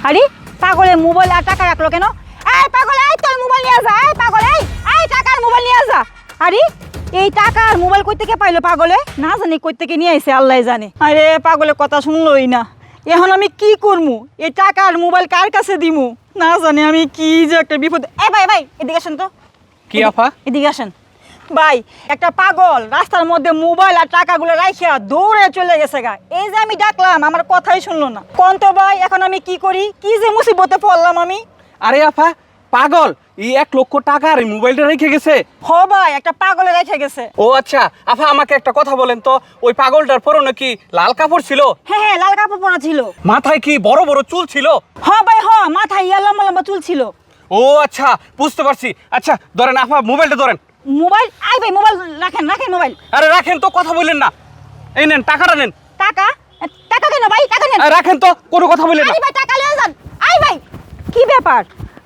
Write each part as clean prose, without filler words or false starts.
আরে পাগলে মোবাইল আর টাকা রাখলো কেন? এই পাগল, এই তোর মোবাইল নিয়ে যা। এই পাগল, এই টাকার মোবাইল নিয়ে যা। আরে এই টাকা আর মোবাইল কই থেকে পাইলো পাগলে? না জানি কই থেকে নিয়ে আইছে, আল্লাহ জানে। আরে পাগলে কথা শুনলোই না, এখন আমি কি করবো? এই টাকা আর মোবাইল কার কাছে দিমু? না জানি আমি কি যে একটা বিপদ। এই ভাই ভাই এদিকে আসেন তো। কি আপা? এদিকে আসেন ভাই। একটা পাগল রাস্তার মধ্যে মোবাইল আর টাকাগুলো রাখিয়া দৌড়ে চলে গেছে গা। এই যে আমি ডাকলাম, আমার কথাই শুনলো না। কোন তো ভাই, এখন আমি কি করি? কি যে মুসিবতে পড়লাম আমি। আরে আপা, পাগল এই 1 লক্ষ টাকা আর এই মোবাইলটা রেখে গেছে? হ ভাই, একটা পাগলে রেখে গেছে। ও আচ্ছা, আপা আমাকে একটা কথা বলেন তো, ওই পাগলটার পরনে কি লাল কাপড় ছিল? হ্যাঁ হ্যাঁ, লাল কাপড় পরা ছিল। মাথায় কি বড় বড় চুল ছিল? হ ভাই হ, মাথায় ইয়া লম্বা লম্বা চুল ছিল। ও আচ্ছা, বুঝতে পারছি। আচ্ছা ধরেন আপা, মোবাইলটা ধরেন। মোবাইল? আই ভাই মোবাইল রাখেন, রাখেন মোবাইল। আরে রাখেন তো, কথা বললেন না। এই নেন টাকাটা নেন। টাকা? টাকা কেন ভাই? টাকা নেন। আরে রাখেন তো, কোনো কথা বললেন না। আরে ভাই টাকা নিয়ে যান। আই ভাই, কি ব্যাপার?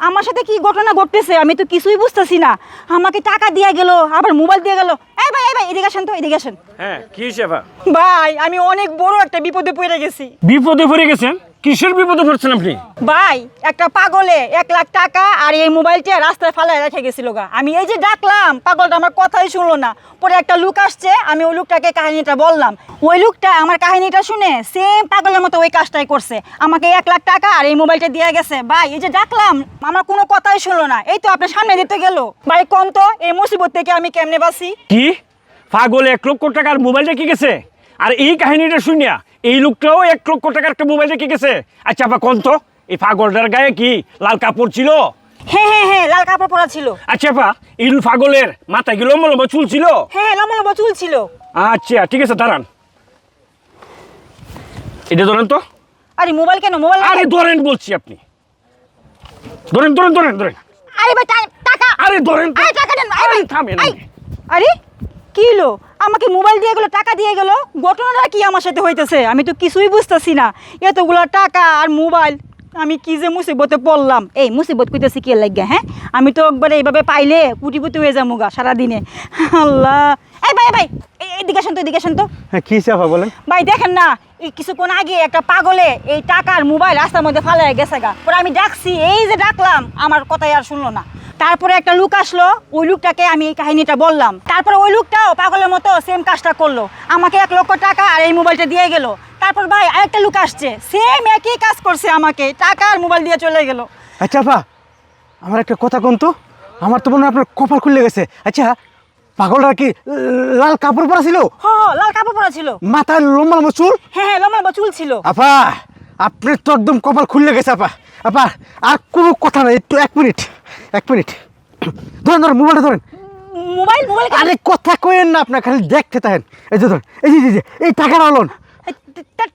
আমার সাথে কি ঘটনা ঘটতেছে আমি তো কিছুই বুঝতেছি না। আমাকে টাকা দিয়ে গেল, আবার মোবাইল দিয়ে গেল। এই ভাই এদিকে আসেন তো, এদিকে আসেন। হ্যাঁ, কি হয়েছে আপা? ভাই আমি অনেক বড় একটা বিপদে পড়ে গেছি। বিপদে পড়ে গেছেন? কিসের বিপদে পড়ছেন আপনি? ভাই একটা পাগলে 1 লাখ টাকা আর এই মোবাইলটা রাস্তায় ফালায় রেখে গেছিল গা। আমি এই যে ডাকলাম, পাগলটা আমার কথাই শুনলো না। পরে একটা লোক আসছে, আমি ওই লোকটাকে কাহিনীটা বললাম। ওই লোকটা আমার কাহিনীটা শুনে সেম পাগলের মতো ওই কাজটাই করছে। আমাকে 1 লাখ টাকা আর এই মোবাইলটা দিয়ে গেছে। ভাই এই যে ডাকলাম, আমার কোনো কথাই শুনলো না। এই তো আপনার সামনে দিতে গেল। ভাই কোন তো এই মুসিবত থেকে আমি কেমনে বাঁচি? কি পাগলে 1 লক্ষ টাকার মোবাইল রেখে গেছে? আর এই কাহিনীটা শুনিয়া এই লোকটাও 1 লক্ষ টাকার একটা মোবাইল রেখে গেছে? আচ্ছা আপা কোন তো, এই পাগলটার গায়ে কি লাল কাপড় ছিল? হ্যাঁ হ্যাঁ হ্যাঁ, লাল কাপড় পরা ছিল। আচ্ছা আপা, এই পাগলের মাথায় কি লম্বা লম্বা চুল ছিল? হ্যাঁ লম্বা লম্বা চুল ছিল। আচ্ছা ঠিক আছে, দাঁড়ান। এটা ধরেন তো। আরে মোবাইল কেন? মোবাইল আরে ধরেন বলছি, আপনি ধরেন ধরেন ধরেন ধরেন। আরে ভাই টাকা। আরে ধরেন তো। আরে টাকা দেন। আরে থামেন। আরে কি হলো? আমাকে মোবাইল দিয়ে গেলো, টাকা দিয়ে গেল। ঘটনাটা কি আমার সাথে হইতেছে? আমি তো কিছুই বুঝতেছি না। এতগুলো টাকা আর মোবাইল, আমি কি যে মুসিবতে পড়লাম। এই মুসিবত কইতেছি কি লাগে? হ্যাঁ আমি তো একবারে এইভাবে পাইলে কুটিপুটি হয়ে যাবো গা সারাদিনে। আল্লাহ। এই ভাই এদিকে আসেন তো, এদিকে আসেন তো। হ্যাঁ কি আপা বলেন। ভাই দেখেন না, এই কিছুক্ষণ আগে একটা পাগলে এই টাকার মোবাইল রাস্তার মধ্যে ফালাই গেছে গা। পরে আমি ডাকছি, এই যে ডাকলাম, আমার কথাই আর শুনলো না। তারপরে একটা লোক আসলো, ওই লোকটাকে আমি এই কাহিনীটা বললাম। তারপরে ওই লোকটাও পাগলের মতো সেম কাজটা করলো, আমাকে 1 লক্ষ টাকা আর এই মোবাইলটা দিয়ে গেল। তারপর ভাই আরেকটা লোক আসছে, সেম একই কাজ করছে, আমাকে টাকা আর মোবাইল দিয়ে চলে গেল। আচ্ছা আপা, আমার একটা কথা কোন তো, আমার তো মনে হয় আপনার কপাল খুলে গেছে। আচ্ছা পাগলটা কি লাল কাপড় পরা ছিল? হ্যাঁ লাল কাপড় পরা ছিল। মাথায় লম্বা লম্বা চুল? হ্যাঁ হ্যাঁ, লম্বা লম্বা চুল ছিল। আপা আপনার তো একদম কপাল খুলে গেছে আপা। আপা আর কোনো কথা নাই, একটু 1 মিনিট 1 মিনিট। ধরেন ধরেন মোবাইলটা ধরেন। মোবাইল? মোবাইল কেন? আরে কথা কইেন না, আপনার খালি দেখতে থাকেন। এই যে ধরেন, এই যে এই টাকাটা হলন।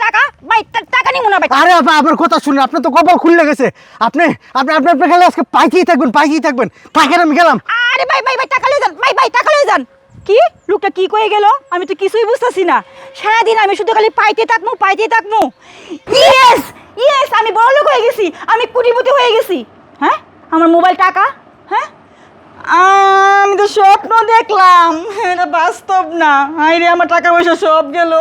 টাকা? ভাই টাকা নিব না ভাই। আরে আপা আমার কথা শুনুন, আপনার তো কপাল খুলে গেছে। আপনি আপনি আপনি আপনি খালি আজকে পাইতেই থাকবেন, পাইতেই থাকবেন। থাকেন, আমি গেলাম। আরে ভাই টাকা লয়ে যান। ভাই টাকা লয়ে যান। কি লোকটা কি কয়ে গেল? আমি তো কিছুই বুঝতেছি না। সারাদিন আমি শুধু খালি পাইতে থাকবো। ইয়েস ইয়েস, আমি বড় লোক হয়ে গেছি, আমি কোটিপতি হয়ে গেছি। হ্যাঁ আমার মোবাইল, টাকা। হ্যাঁ আমি তো স্বপ্ন দেখলাম, এটা বাস্তব না। হায় রে, আমার টাকা পয়সা সব গেল।